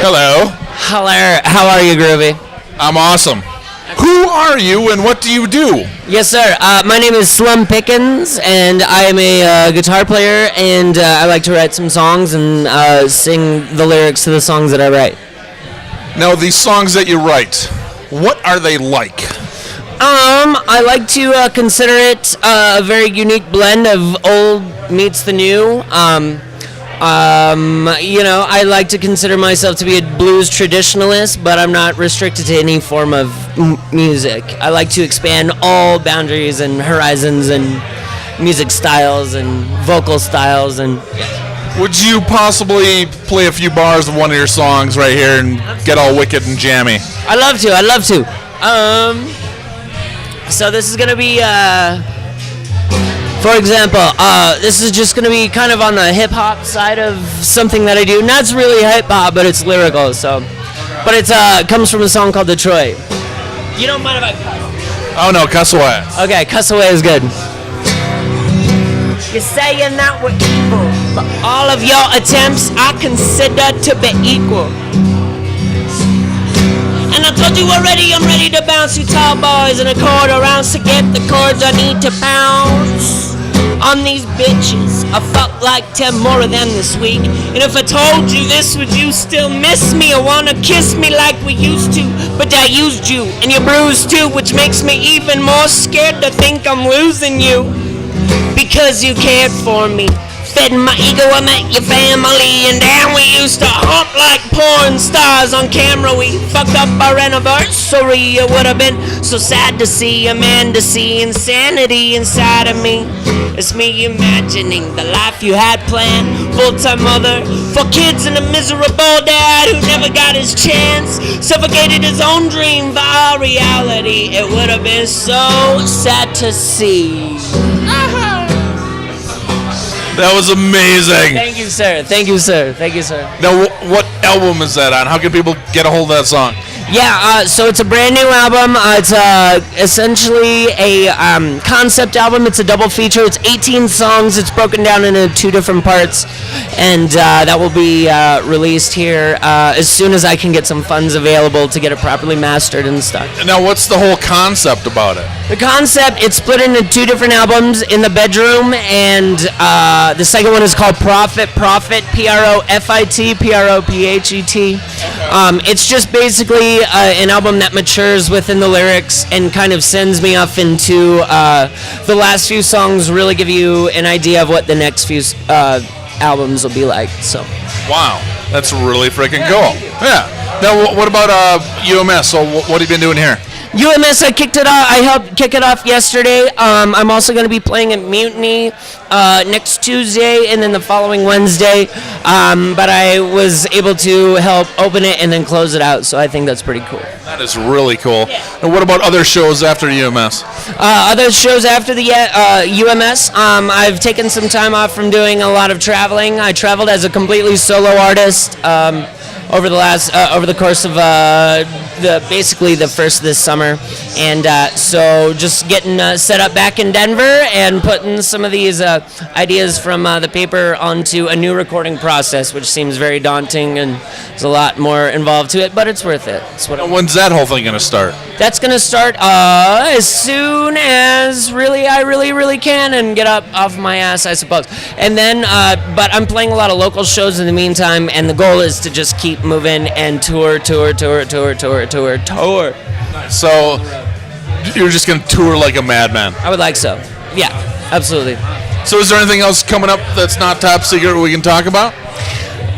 Hello. Hello, how are you, Groovy? I'm awesome. Who are you and what do you do? Yes, sir. My name is Slum Pickens, and I am a guitar player, and I like to write some songs and sing the lyrics to the songs that I write. Now, these songs that you write, what are they like? I like to consider it a very unique blend of old meets the new. I like to consider myself to be a blues traditionalist, but I'm not restricted to any form of music. I like to expand all boundaries and horizons and music styles and vocal styles. And Would you possibly play a few bars of one of your songs right here and get all wicked and jammy? I'd love to. So this is going to be, for example, this is just going to be kind of on the hip-hop side of something that I do. Not really hip-hop, but it's lyrical, so. But it comes from a song called Detroit. You don't mind if I cuss? Oh, no, cuss away. Okay, cuss away is good. You're saying that we're evil, but all of your attempts I consider to be equal. And I told you already, I'm ready to bounce you tall boys in a quarter ounce to get the chords I need to bounce on these bitches. I felt like 10 more of them this week. And if I told you this, would you still miss me or wanna kiss me like we used to? But I used you, and you're bruised too, which makes me even more scared to think I'm losing you. Because you cared for me, fed my ego, I met your family, and damn, we used to hump like porn stars on camera. We fucked up our anniversary. It would have been so sad to see a man to see insanity inside of me. It's me imagining the life you had planned. Full-time mother, 4 kids and a miserable dad who never got his chance. Suffocated his own dream for our reality. It would have been so sad to see. That was amazing. Thank you, sir. Thank you, sir. Thank you, sir. Now, what album is that on? How can people get a hold of that song? Yeah, so it's a brand new album. It's essentially a concept album. It's a double feature. It's 18 songs. It's broken down into 2 different parts, and that will be released here as soon as I can get some funds available to get it properly mastered and stuff. Now, what's the whole concept about it? The concept, it's split into 2 different albums in the bedroom, and the second one is called Prophet, P-R-O-F-I-T, P-R-O-P-H-E-T. It's just basically an album that matures within the lyrics and kind of sends me off into the last few songs really give you an idea of what the next few albums will be like. So. Wow, that's really freaking cool. Yeah. Now, what about UMS? So, what have you been doing here? UMS, I kicked it off. I helped kick it off yesterday. I'm also going to be playing at Mutiny next Tuesday and then the following Wednesday. But I was able to help open it and then close it out, so I think that's pretty cool. That is really cool. Yeah. And what about other shows after UMS? Other shows after the UMS, I've taken some time off from doing a lot of traveling. I traveled as a completely solo artist. Over the course of basically the first of this summer, and so just getting set up back in Denver and putting some of these ideas from the paper onto a new recording process, which seems very daunting and there's a lot more involved to it, but it's worth it. When's that whole thing gonna start? That's gonna start as soon as I really can and get up off my ass, I suppose. And then, but I'm playing a lot of local shows in the meantime, and the goal is to just keep moving and tour. So you're just gonna tour like a madman? I would like so. Yeah, absolutely. So is there anything else coming up that's not top secret we can talk about?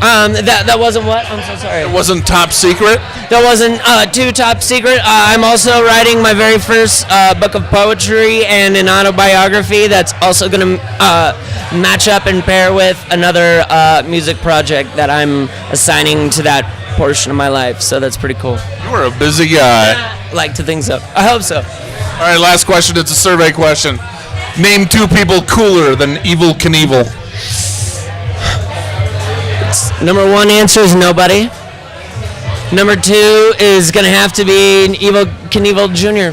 That wasn't what? I'm so sorry. It wasn't top secret? That wasn't too top secret. I'm also writing my very first book of poetry and an autobiography that's also going to match up and pair with another music project that I'm assigning to that portion of my life. So that's pretty cool. You are a busy guy. Like to think so. I hope so. All right, last question. It's a survey question. Name 2 people cooler than Evel Knievel. Number 1 answer is nobody. Number 2 is going to have to be Evel Knievel Jr.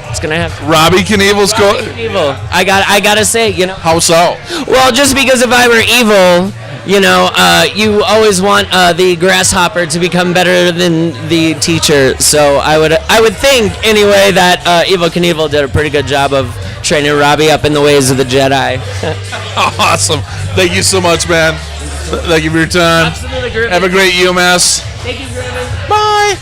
It's going to have to. Robbie Knievel's Knievel. I got to say, How so? Well, just because if I were evil, you always want the grasshopper to become better than the teacher. So I would think anyway that Evel Knievel did a pretty good job of training Robbie up in the ways of the Jedi. Awesome. Thank you so much, man. Thank you for your time. Absolutely, Griffin. Have a great UMass. Thank you, Griffin. Bye.